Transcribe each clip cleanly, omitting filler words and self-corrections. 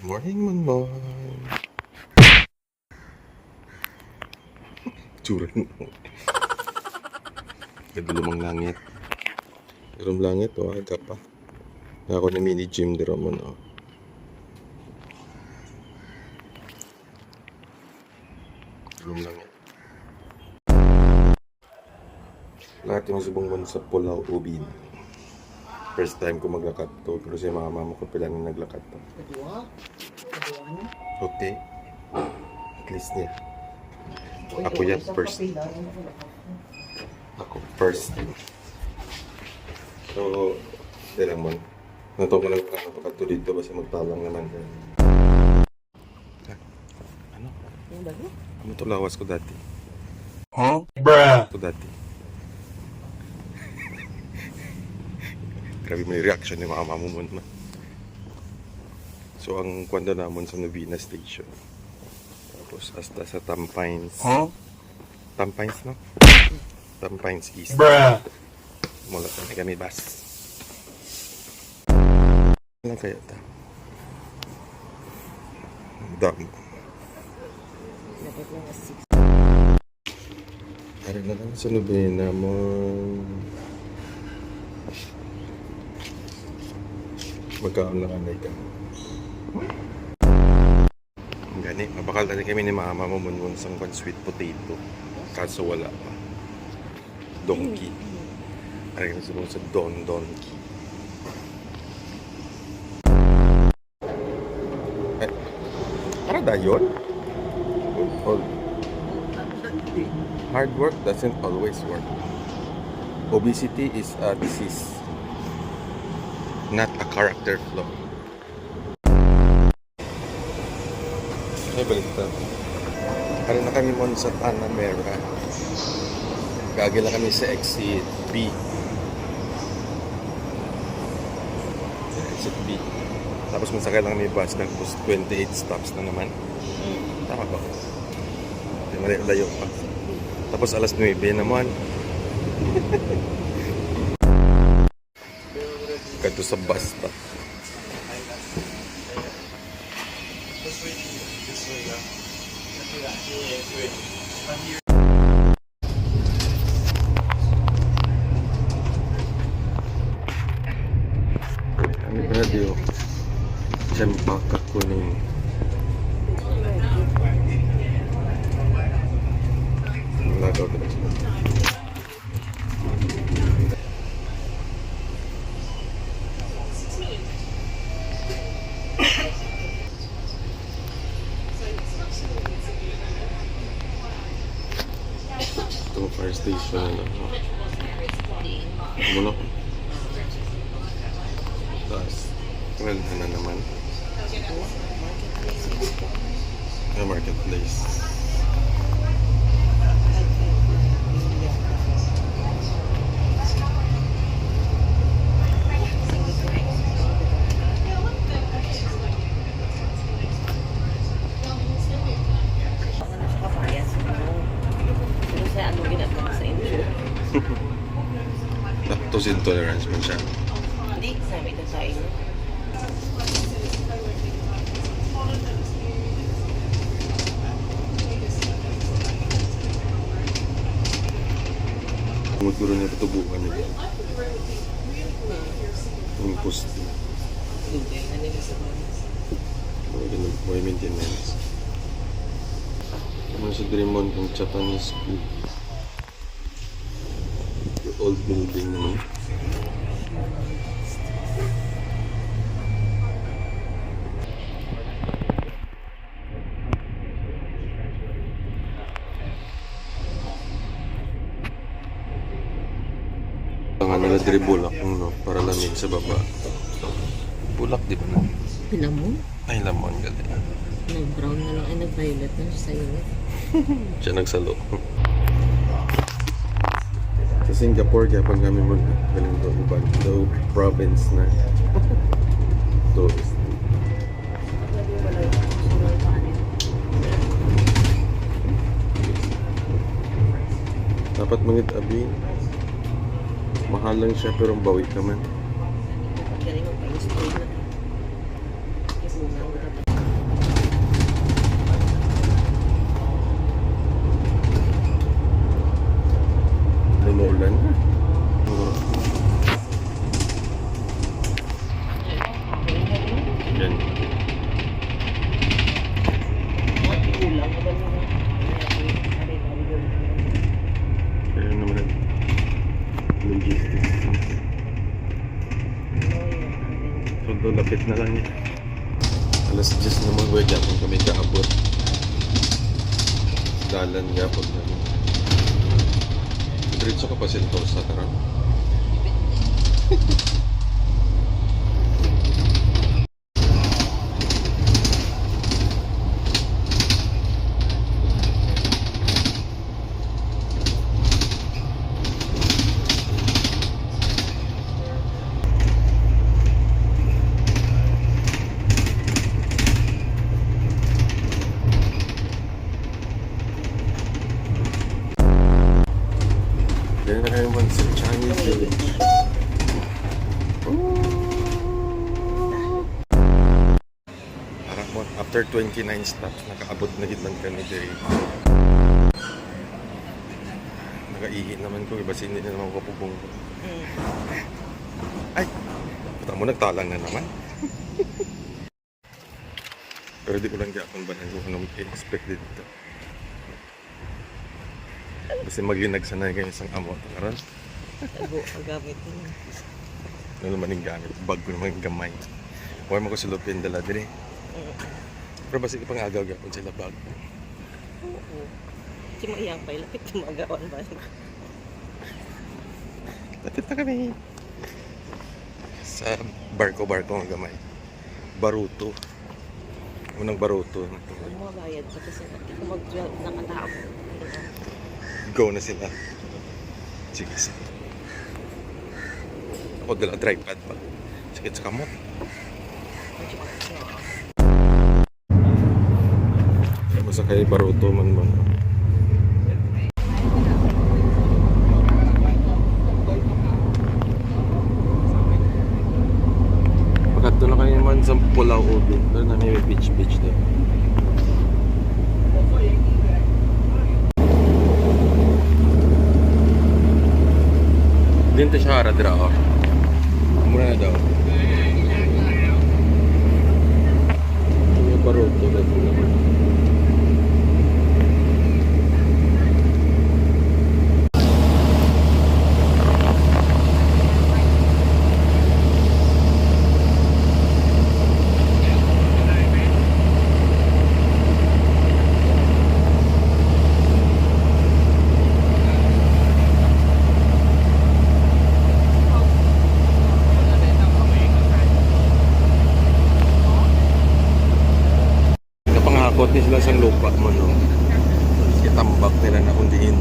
Morning, Manman. Tsura mo. Kadulumang langit. Kadulumang langit, oh, aga pa. Ako na mini gym dira mo, no. Kadulumang langit. Lahat yung subong mo sa Pulau Ubin. First time ko maglakad to, pero si mama mo ko pila nang naglakad to. Okay. At least niya. Ako yan first. Ako first. So, lang mo. Nato ko lang pagkakapagod to dito kasi magtalang naman. Ano? Ano to lawas ko dati? Huh? Bruh! Ko dati. Grabe may reaction ni mama mo muna. So, ang kwanda namon sa Novena Station. Tapos, hasta sa Tampines. Huh? Tampines, no? Tampines East. Bruh! Mula na kami bus. Ano kaya ito? Dami. Tara na lang sa Novena mo. Magkaon lang anay ka. Gani, mabakal tadi kami ni mama mo munmun sang sweet potato. Kaso wala pa. Donkey. Ay, nasa sa Donkey. Eh, para dayon? Hard work doesn't always work. Obesity is a disease, not a character flaw. Ay, balita. Hari na kami mon sa Panamera. Gagi lang kami sa exit B. Exit B. Tapos masakay lang kami bus ng 28 stops na naman. Tama ba? Malayo pa. Tapos alas 9 naman. Kadto sa bus stop. Kami radio. Cempaka kuning. Wala daw talaga. Itong fire station na lang. Muna ko. Tapos, welda na naman. Marketplace. Lactose intolerance mo siya. Hindi, sabi ito sa inyo. Kumaguro niya patubukan niya. Yung post. Lugay na nila sa mga. May maintenance. Naman sa Dremon ng Japanese school. Yung old building naman. Nga nila diri bulak no, para lamig sa baba. Bulak di ba na? Pinamon? Ay lamon gali. Nag-brown na lang ay nag-violet na siya sa inyo. Siya nagsalo. Sa Singapore kaya pag kami mo galing to iba daw province na. Tourist. Dapat mangit abi. Mahal lang siya pero bawi ka man. Galing mo pa yung story na. Kasi muna ako dapat. umuulan. Yan. Kulang ka ba naman? Kaya naman ang logistics. So, lapit na lang yan. Alas 10 naman, wait, yapon kami kaabot. Dalan yapon kami. Diretso ka pa Sentosa, tara. Then na kayo man sa Chinese Village. Parang mo, after 29 stops, nakaabot na gid man kami diri. Nakaihi naman ko, iba hindi na naman ko pupong. Ay! Puta mo, nagtalang na naman. Pero di ko lang gapon ba kung anong expect dito. Kasi maglinag sanay kayo isang amo. Karan? Tago ang gamit niya. Ano naman yung gamit? Bag ko naman yung gamay. Huwag mo ko silupin dala din eh. Pero basta ipang agaw-gapon sila bag. Oo. Si Mayang pa, lapit tumagawan ba? Lapit na kami. Sa barko-barko ang gamay. Baruto. Unang baruto. Ang mga bayad pa kasi kung mag-12 na katao. Go na sila. Sige, sige. Ako dala tripod pa. Sakit sa kamot. Basta kay Baruto man. Pagkat doon na kayo man sa Pulau Ubin. Doon na may beach doon. Dito siya haradra ako. Muna na daw. Yung Baruto dito naman. Kapangakot ni sila sa lupa mo, no? Kitambak nila na kundiin.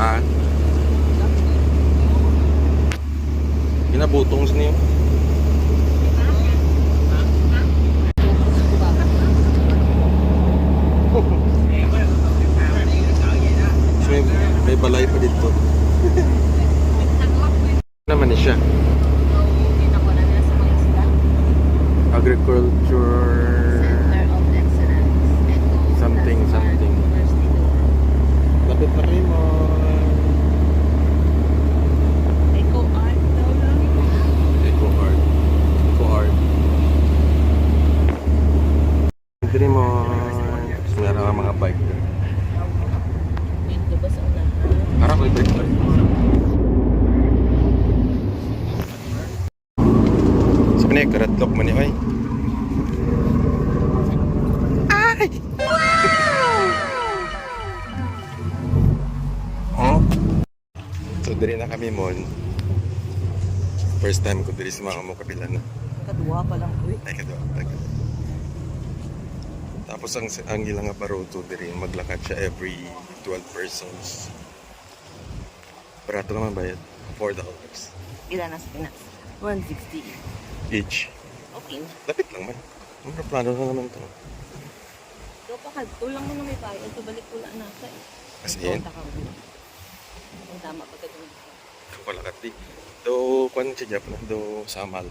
Ha? Kinabutong sa niyo? So, may balay pa dito. Naman ni siya. Agriculture something. Lapit na kayo mo. Eco art daw lang. Eco art. Dito mo. Tapos meron nga mga bike doon. Dito ba sa unahan? Harap ko yung bike. Sa pinay, karatlok man niyo ay. Ay! Wow! So, diri na kami mon. First time ko diri sa mga mo kapila na. Kadua pa lang ko eh. Ay, kadwa. Tapos ang ilang nga Baruto diri, maglakad siya every 12 persons. Barato naman bayad. $4. Ilan na sa Pinas? 160. Each. Okay na. Lapit lang man. Ano plano na naman to? Ikaw pa tulang mo na may bayad. Ito balik ko na nasa eh. As in? Ang tama pagkatulog. Kapalakat di. Do, kwan siya Jap na. Do, Samal.